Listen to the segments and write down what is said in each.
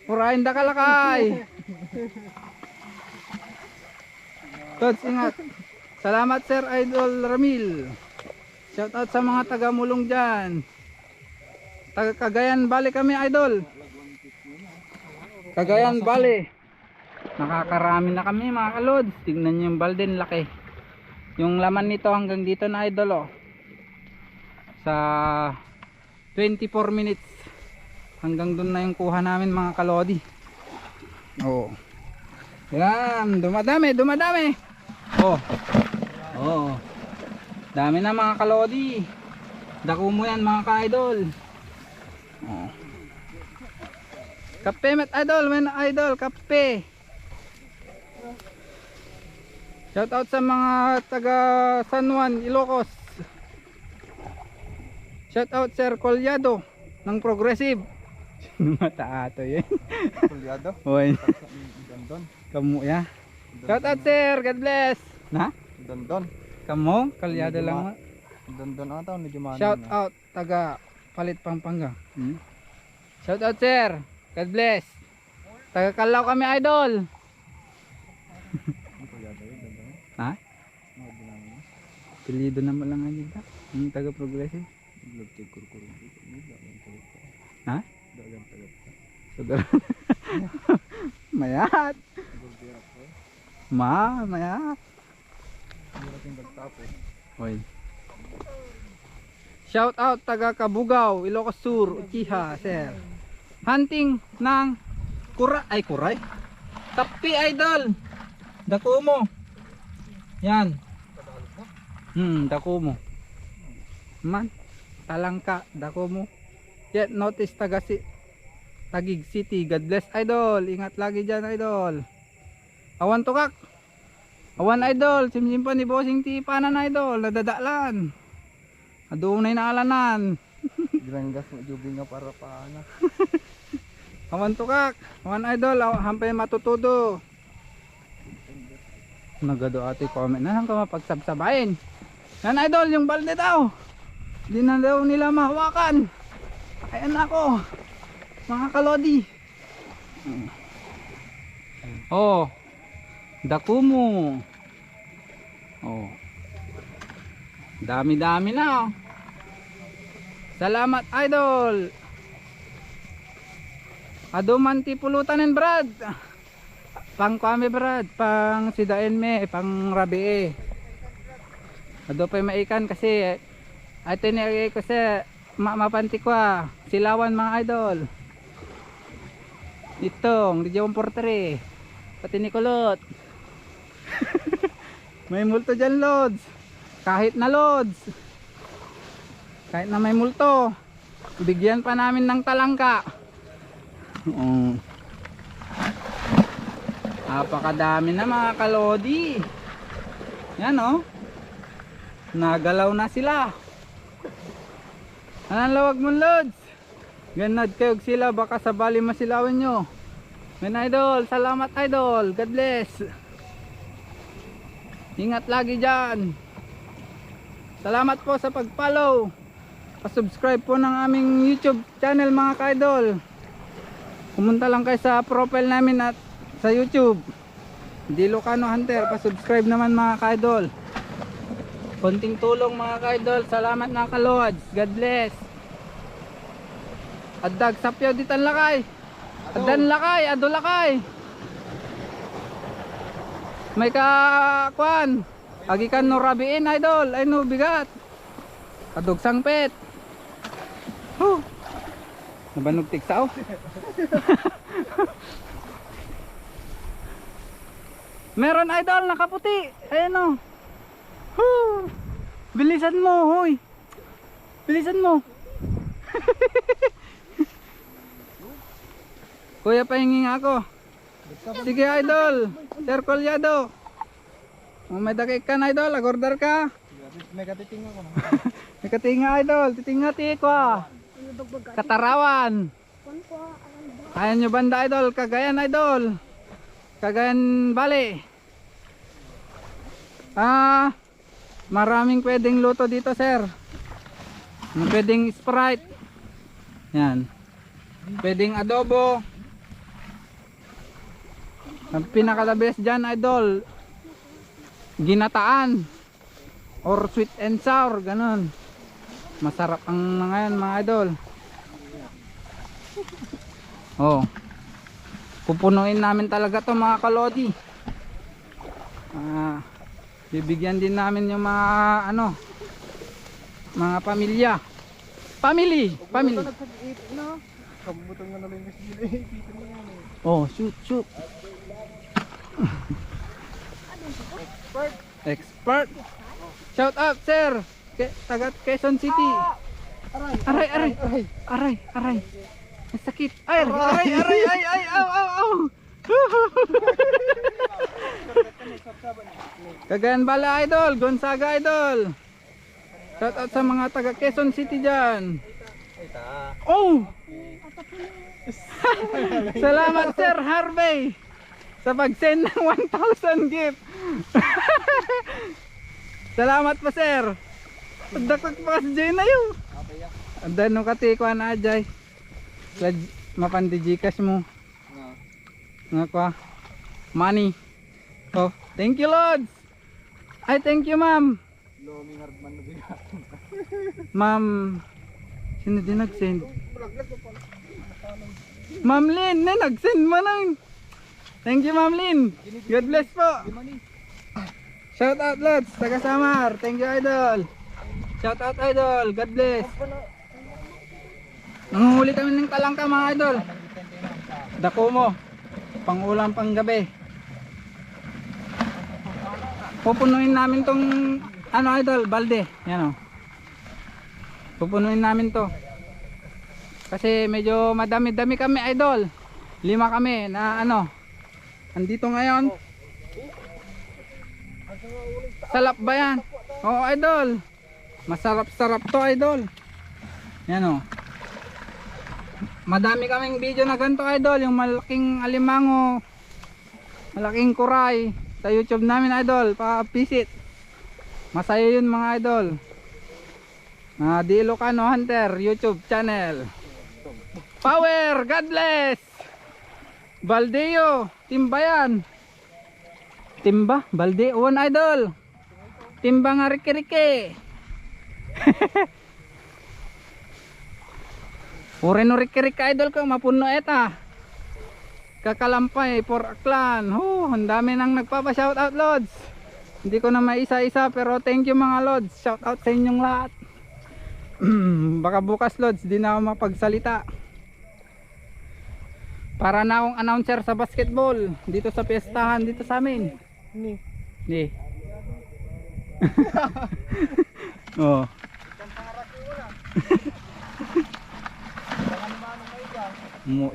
Purahin da kalakay. Tods, ingat. Salamat Sir Idol Ramil. Shout out sa mga taga Mulong dyan. Taga Cagayan Valley kami, idol. Cagayan Valley. Nakakarami na kami mga kalods. Tingnan nyo yung balden, laki. Yung laman nito hanggang dito na, idol, oh. Sa 24 minutes hanggang dun na yung kuha namin mga kalodi. Oh. Yan, dumadami. Oh. Oh. Dami na mga kalodi. Dako mo yan mga ka-idol. Oh. Kape met idol, men idol, kape. Shout out sa mga taga San Juan, Ilocos. Shout out Sir Colyado ng Progressive. Mata ato yun. Kulyado. Hoy. Dondon. Kamu ya. Shout out sir, God bless. Na? Dondon. Kamu, Colyado lang. Dondon ang tao ni Jumano. Shout out taga Palit Pampanga. Shout out sir, God bless. Taga Calao kami idol. Ha? Pilido naman lang nga dito. Yung taga Progressive. Ha? Saudara. Mayat. Mayat. Hoy. Shout out taga Kabugaw, Ilocos Sur, Uchiha, sir. Hunting ng kuray. Kapi idol. Dako mo. Yan. Dako mo. Man, talangka, dako mo. Yet notice Taguig City. God bless idol. Ingat lagi dyan idol. Awan tukak. Awan idol. Simsimpan ni Bossing T. Panan idol. Nadadaalan. Adunay na alanan. Granggas mo jubing nga para paana. Awan tukak. Awan idol. Hampay matutudo. Nagado ate comment na lang ka mapagsabsabayin. Yan idol. Yung balde daw. Di na daw nila mahawakan. Ayan ako. Mga kalodi. Oh. Dako mo. Oh. Dami-dami na. Oh. Salamat idol. Adumanti pulutanin brad. Pang kami brad, pang sidain me, pang rabi. Ado pa maikan kasi ito ni kasi mapanti ko silawan mga idol. Itong di Jawang Portere. Pati ni Kulot. May multo dyan lods. Kahit na lods. Kahit na may multo. Bigyan pa namin ng talangka. Napakadami na mga kalodi. Yan oh. Nagalaw na sila. Anong lawag mo lods? Ganad kayo sila, baka sabali masilawin nyo. Men idol, salamat idol. God bless. Ingat lagi dyan. Salamat po sa pag-follow. Pa-subscribe po ng aming YouTube channel mga ka-idol. Pumunta lang kayo sa profile namin at sa YouTube. Dilocano Hunter. Pa-subscribe naman mga ka-idol. Konting tulong mga ka-idol. Salamat na ka-lods. God bless. Adag sapyaw ditan lakay. Adan lakay, ado lakay. May kakwan. Agikan no rabiin idol. Ay no bigat. Adog sangpet. Nabanog tiksaw. Meron idol nakaputi. Ayan o. Bilisan mo, hoy. Bilisan mo. Kuya, pahinging ako. Sige idol. Sir Colyado. May dakik ka na idol. Agordar ka. May katiting ako. May katinga idol. Titingati ko Katarawan. Ayan nyo banda idol. Cagayan idol. Cagayan Valley. Maraming pwedeng luto dito sir. Pwedeng Sprite. Yan. Pwedeng adobo. Ang pinaka the best dyan idol, ginataan or sweet and sour, ganun. Masarap ang mga yan mga idol. Oh, pupunuin namin talaga to mga kalodi. Bibigyan din namin yung mga ano, mga pamilya. Family. Kabutang na nalang yung sila. Ipitin mo yan eh. Oh, shoot. Expert. Shout out sir. Taga Quezon City. Aray. Ang sakit. Aray. Aw. Cagayan Bala idol, Gonzaga idol. Shout out sa mga taga Quezon City dyan. Oh! Salamat Sir Harvey sa pag-send ng 1,000 gift. Salamat pa sir. Pagdakot pa si Jay na yun. Ang dano kati ko na Jay. Mapandi Gcash mo. Nga kwa. Money. Oh, thank you Lods. Ay, thank you ma'am. Loming hardman na bigatin. Ma'am, sino din nag-send? Ma'am Lynn, nag-send mo lang. Thank you Ma'am Lynn. God bless po. Shout out Lods, taga Samar. Thank you idol. Shout out idol, God bless. Nanguhuli kami ng talangka mga idol. Dako mo. Pangulam pang gabi. Pupunuin namin tong ano idol, balde. Yan o. Pupunuin namin to. Kasi medyo madami-dami kami idol. 5 kami na ano. Andito ngayon. Salap ba yan? Oo idol. Masarap-sarap to idol. Yan o. Madami kaming video na ganito idol. Yung malaking alimango, malaking kuray sa YouTube namin idol. Pa-visit. Masaya yun mga idol. Di Ilocano Hunter YouTube channel. Power, God bless. Baldeo, Timba yan. Timba, Balde, one idol. Timba nga riki-riki. Ure no riki-riki idol ko, mapuno eta. Kakalampay for Aklan. Ang dami nang nagpapa-shoutout Lods. Hindi ko na maisa-isa pero thank you mga Lods. Shoutout sa inyong lahat. Baka bukas Lods, di na ako mapagsalita. Para na akong announcer sa basketball dito sa piyestahan dito sa amin. Ni. Oh.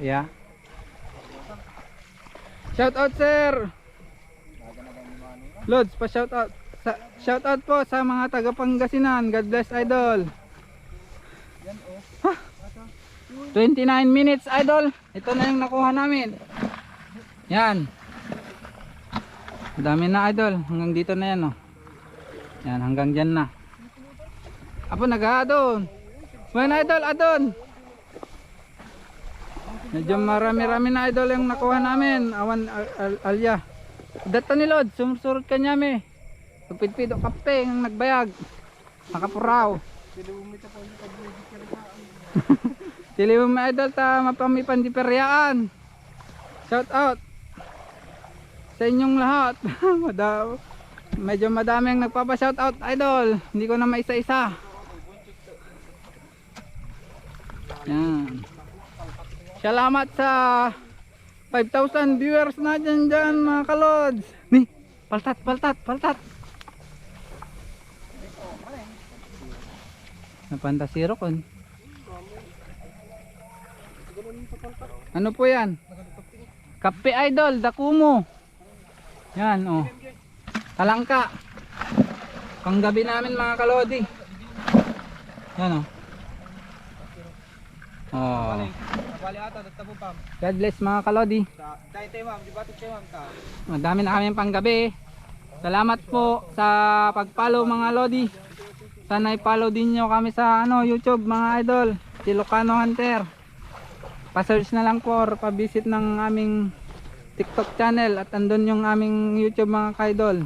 Ya. Shout out sir. Lods, pa shout out. Shout out po sa mga taga Pangasinan. God bless idol. 29 minutes idol. Ito na yung nakuha namin. Yan. Dami na idol. Hanggang dito na yan oh. Yan hanggang dyan na. Apo nag-aadon. Bueno idol adon. Medyo marami-rami na idol yung nakuha namin. Awan alya. Data ni Lod. Sumusurot ka niya me. Pagpidpido kape ang nagbayag. Nakapuraw. Tiliw mo idol ta mapamipan di peryaan. Shout out sa inyong lahat. Medyo madami ang nagpapa-shout out idol. Hindi ko na maisa-isa. Yan. Salamat sa 5,000 viewers na dyan mga kalods. Ni, paltat. Napantasiro kon. Ano po yan? Kape idol, dakumo. Yan oh. Talangka. Panggabi namin mga kalodi. Yan oh. Oh. God bless mga kalodi. Madami na kami panggabi. Salamat po sa pag-follow mga lodi. Sana i-follow din nyo kami sa YouTube mga idol. Si Ilocano Hunter. Pa-search na lang po or pa-visit ng aming TikTok channel at andun yung aming YouTube mga ka-idol.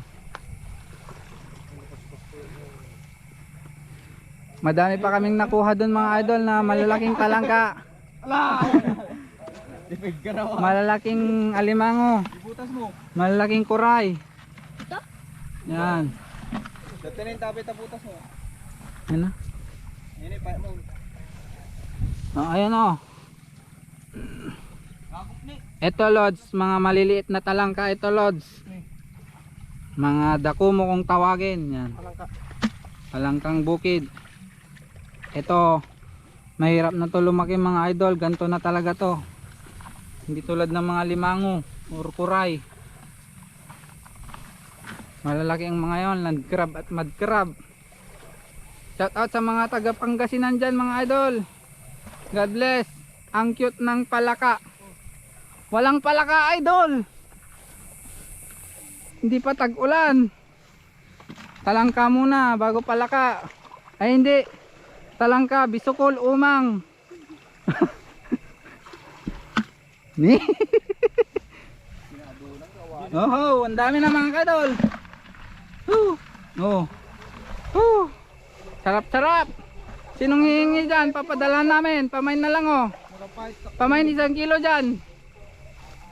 Madami pa kaming nakuha doon mga idol na malalaking talangka. Tipid ka na. Malalaking alimango. Ibutas mo. Malalaking kuray. Yan. Dati na yung tapit na butas mo. Yan na. Yan yung mo. Ayan o. Ito lods, mga maliliit na talangka ito lods. Mga dakumo kung tawagin. Yan. Talangkang bukid. Ito, mahirap na to lumaki mga idol. Ganto na talaga to. Hindi tulad ng mga limango or kuray. Malalaki ang mga yon, land crab at mud crab. Shout out sa mga taga Pangasinan dyan mga idol. God bless. Ang cute ng palaka. Walang palaka idol. Hindi pa tag-ulan. Talangka muna bago palaka. Ay hindi. Talangka, bisukol, umang. Ni. Oh, ang dami na mga kadol. Oh. Sarap-sarap. Sinong hihingi dyan? Papadala namin. Pamain na lang oh. Pamain 1 kilo dyan.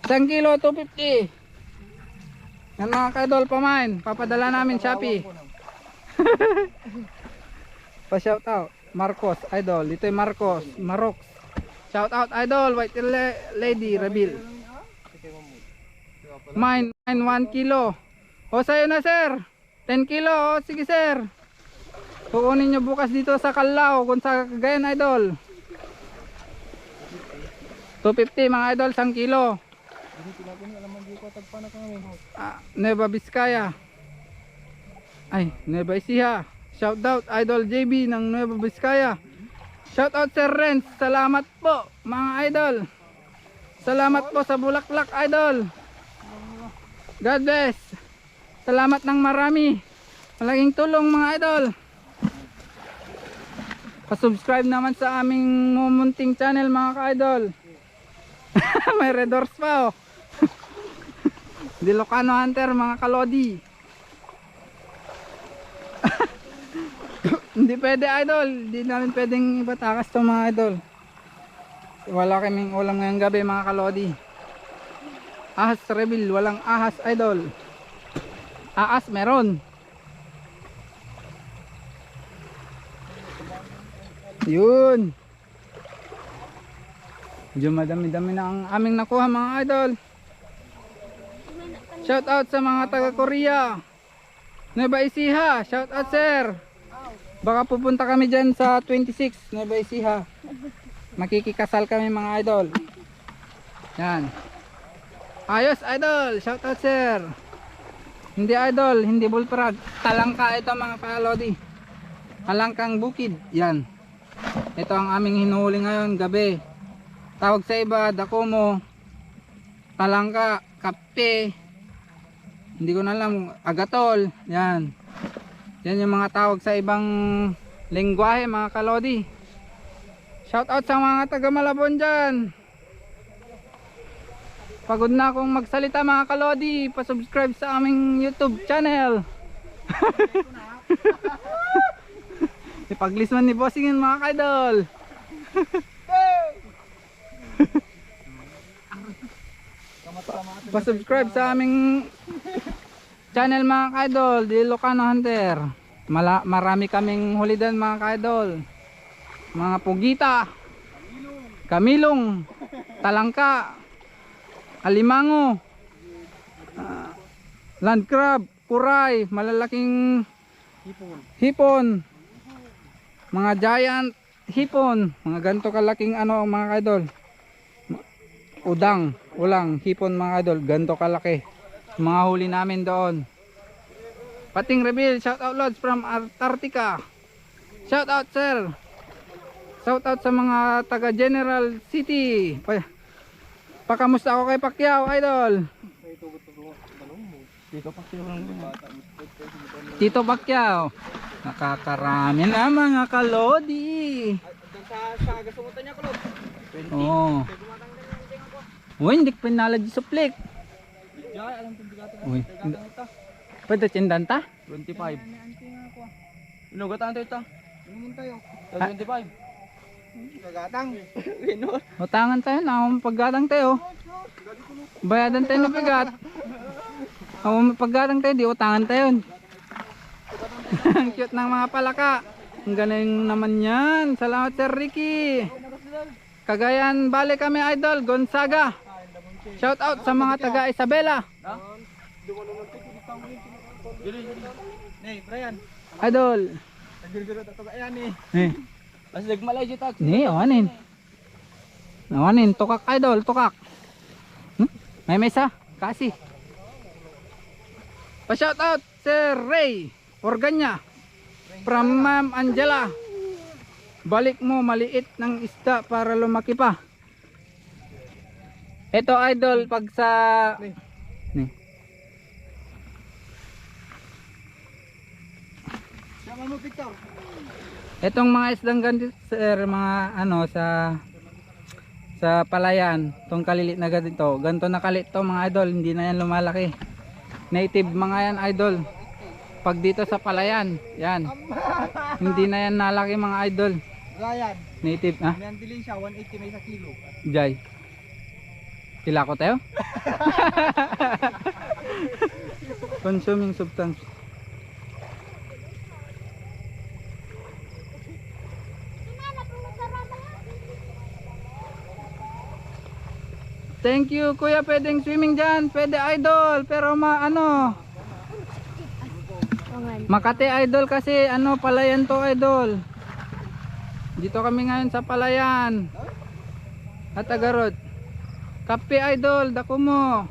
1 kilo 250. Yan mga kadol, pamain. Papadala namin Shopee. Pa-shout out. Marcos, idol. Dito yung Marcos. Marox. Shout out idol. White Lady Reveal. Mine 1 kilo. O sa'yo na sir. 10 kilo. O sige sir. Kukunin nyo bukas dito sa Calao. Kung sa Cagayan idol. 250 mga idol. 1 kilo. Nueva Vizcaya. Ay, Nueva Ecija. Shout out idol JB ng Nueva Vizcaya. Shout out Sir Renz. Salamat po mga idol. Salamat po sa bulaklak idol. God bless. Salamat ng marami. Malaking tulong mga idol. Pa-subscribe naman sa aming mumunting channel mga ka-idol. May red doors pa oh. Dilocano Hunter mga kalodi. Hindi pwede idol. Hindi namin pwedeng ibatakas to mga idol. Wala kaming ulam ngayong gabi mga kalodi. Ahas reveal. Walang ahas idol. Ahas meron. Yun. Medyo madami-dami na ang aming nakuha mga idol. Shout out sa mga taga Korea. Nueva Ecija. Shout out sir. Baka pupunta kami dyan sa 26 Nueva Ecija. Makikikasal kami mga idol. Yan. Ayos idol. Shout out sir. Hindi idol. Hindi bullfrog. Talangka ito mga kalodi. Talangkang bukid. Yan. Ito ang aming hinuhuli ngayon gabi. Tawag sa iba dakumo, talangka, kape, hindi ko na alam, agatol. Yan. Yan yung mga tawag sa ibang lengguwahe mga kalodi. Shout out sa mga taga Malabon dyan. Pagod na akong magsalita mga kalodi. Pa-subscribe sa aming YouTube channel. Ipaglisman ni bossingin mga kaidol. Pa-subscribe sa aming channel mga kaidol, Dilocano Hunter. Marami kaming huli din mga kaidol. Mga pugita, kamilong, talangka, alimango, land crab, kuray, malalaking hipon, mga giant hipon, mga ganto kalaking ano mga kaidol. Udang, ulang, hipon mga idol, ganto kalaki. Mga huli namin doon. Pating reveal, shout out lods from Antarctica. Shout out sir. Shout out sa mga taga General City. Pakamusta ako kay Pacquiao idol. Tito Pacquiao. Nakakarami na mga kalodi. Sa gasumutan niya kulot. Oo. Uy, hindi ko pinalad yung suplik. Jay, alam kong bigat. Uy. Bigatang ito. Pwede tsindan ta? 25. Inugatan tayo ito. Inumun tayo. 25. Kagatang. Inur. Utangan tayo na akong paggatang tayo. Bayadan tayo ng bigat. Ako paggatang tayo, di utangan tayo. Ang cute ng mga palaka. Ang galing naman yan. Salamat Sir Ricky. Cagayan Valley kami idol, Gonzaga. Shout out sa mga taga Isabela. Nih, Brian. Idol. Nagirgiro tato ka yan eh. Eh, Mas nagmalay dito. ni awanin. Awanin, tukak idol, tukak. May mesa, kasi. Pa-shout out Sir Ray Organya from Ma'am Angela. Balik mo maliit ng isda para lumaki pa. Ito idol pag sa ni. Sama mo Victor. Etong mga isdang ganito sir, mga ano sa palayan, tong kalilit na ganito, ganito na kalit to mga idol, hindi na yan lumalaki. Native mga yan idol. Pag dito sa palayan, yan. Hindi na yan nalaki mga idol. Brian. Native, ha? May antilin siya, 180 may 1 kilo. Jay. Sila ko tayo? Consuming substance. Thank you kuya, pwedeng swimming dyan, pwede idol, pero Makati idol kasi ano palayan to idol. Dito kami ngayon sa palayan at Agarod. Kape idol, dako mo.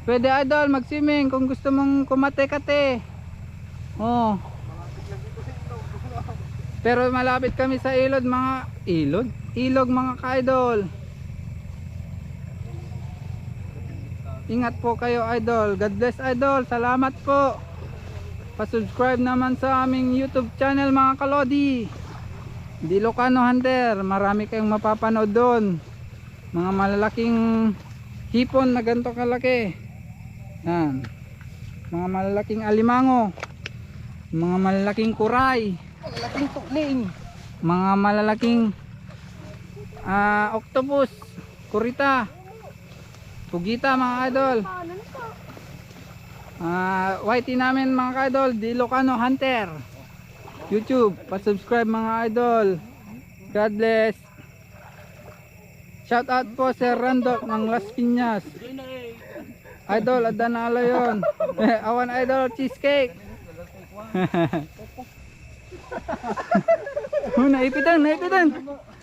Pwede idol mag swimming kung gusto mong kumate-kate. Oh. Pero malapit kami sa ilog mga ilog mga ka-idol. Ingat po kayo idol. God bless idol. Salamat po. Pa-subscribe naman sa aming YouTube channel mga kalodi. Di Ilocano Hunter. Marami kayong mapapanood doon. Mga malalaking hipon na ganito kalaki. Yan. Mga malalaking alimango. Mga malalaking kuray. Malaking tukling. Mga malalaking octopus. Kurita. Pugita mga idol. YT namin mga idol, Di Ilocano Hunter. YouTube, pa-subscribe mga idol. God bless. Shout out po Sir Randolph ng Las Piñas. Idol, adanalo yun. Awan idol, cheesecake. Naipitan.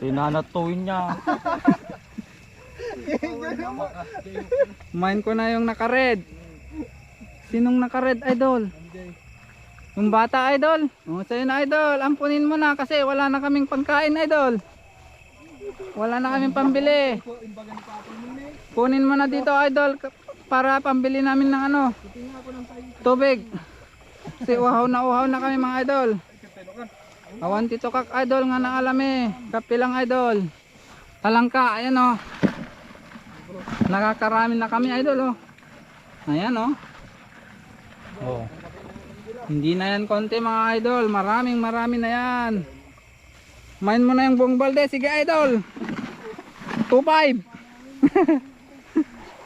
Tinanatuin niya. Main ko na yung naka-red. Sinong naka-red idol? Yung bata idol. O sa'yo na idol. Ampunin mo na kasi wala na kaming pangkain idol. Wala na kaming pambili. Kunin mo na dito idol para pambili namin ng ano, tubig. Kasi uhaw na kami mga idol. Awan tito kak idol nga naalami. Kape lang idol. Talangka, ayan o. Nakakarami na kami idol o. Ayan o. Oh. Hindi na yan konti mga idol. Marami na yan. Main mo na yung buong balde. Sige idol. 2.5.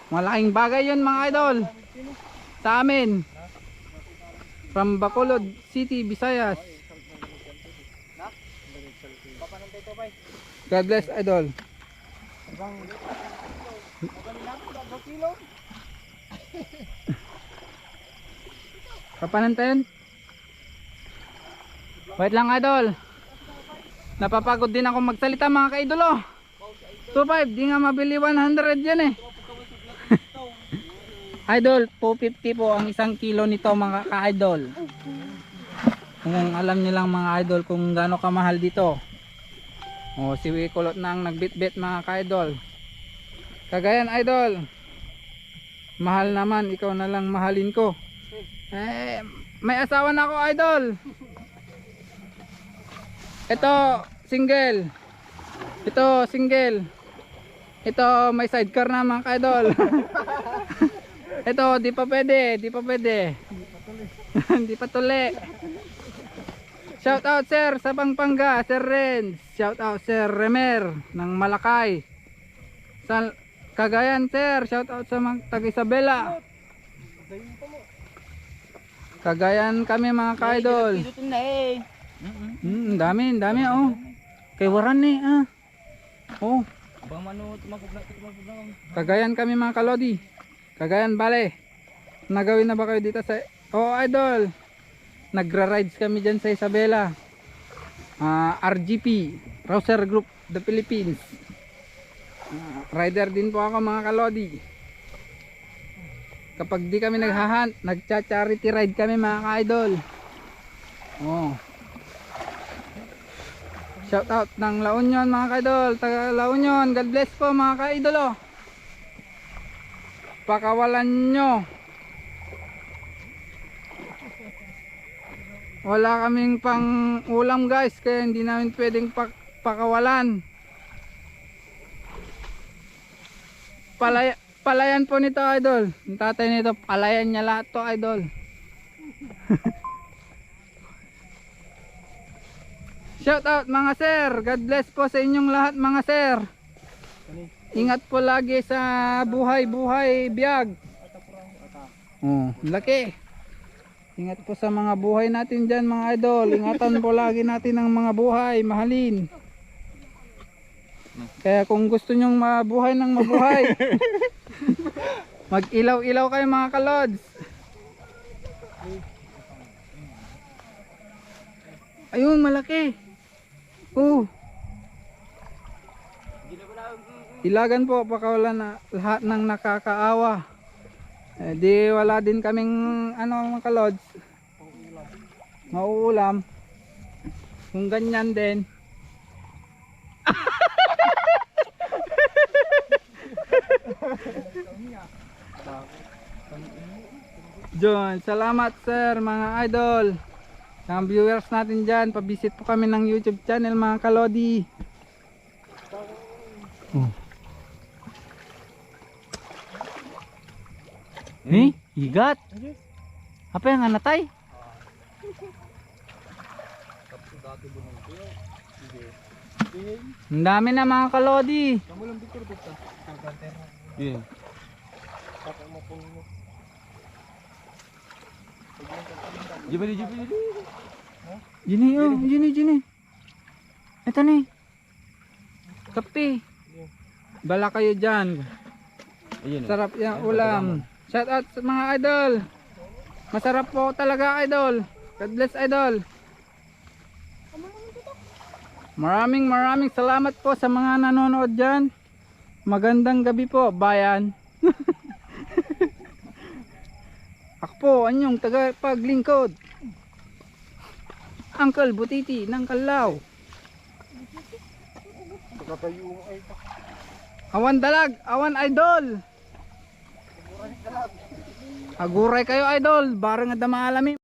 Malaking bagay yun mga idol. Sa amin. From Bacolod City, Visayas. God bless idol. Kapanantayan. Wait lang idol. Napapagod din ako magsalita mga kaidolo. 2.5, di nga mabili 100 yan eh. Idol, 250 po ang isang kilo nito mga ka-idol. Kung alam niyo lang mga idol kung gaano kamahal dito. O si Wikulot na ang nagbitbit mga ka-idol. Cagayan idol. Mahal naman, ikaw na lang mahalin ko. Eh, may asawa na ako idol. Ito single. Ito, may sidecar na mga ka-idol. Ito, di pa pwede, di pa pwede. Di pa tuli. Shout out sir sa Pampanga, Sir Renz. Shout out Sir Remer ng Malakay. Sa Cagayan sir, shout out sa mga taga Isabela. Cagayan kami mga ka-idol. Dami, dami oh. Kay waran ni ah. Oh. Bang mano tumapog na. Cagayan kami mga kalodi. Cagayan Bale. Nagawin na ba kayo dito sa idol? Nagra-rides kami dyan sa Isabela. RGP, Rouser Group the Philippines. Rider din po ako mga kalodi. Kapag di kami naghahunt, nagcha-charity ride kami mga ka-idol. Oh. Shout out ng La Union mga ka-idol, taga La Union. God bless po mga ka-idol oh. Pakawalan nyo. Wala kaming pang ulam guys, kaya hindi namin pwedeng pakawalan. Palayan po nito idol. Yung tatay nito, palayan niya lahat to idol. Shout out mga sir. God bless po sa inyong lahat mga sir. Ingat po lagi sa buhay biyag. Oh, laki. Ingat po sa mga buhay natin dyan mga idol. Ingatan po lagi natin ang mga buhay. Mahalin. Kaya kung gusto nyong mabuhay ng mabuhay, mag-ilaw-ilaw kayo mga kalods. Ayun, malaki. Oh. Ilagan po, pakawalan na lahat ng nakakaawa. Di wala din kaming mga kalods. Mauulam. Kung ganyan din. John, salamat sir mga idol. Mga viewers natin dyan, pabisit po kami ng YouTube channel mga kalodi. Higat. Apa yang natay? Ang dami na mga kalodi. Jini. Ito nih. Kape. Bala kayo dyan. Sarap yung ulam. Shout out sa mga idol. Masarap po talaga idol. God bless idol. Maraming salamat po sa mga nanonood dyan. Magandang gabi po bayan. Ako po anyong tagapaglingkod, Uncle Butiti ng Kalaw. Awan dalag, awan idol. Aguray kayo idol, bareng nga dama alami.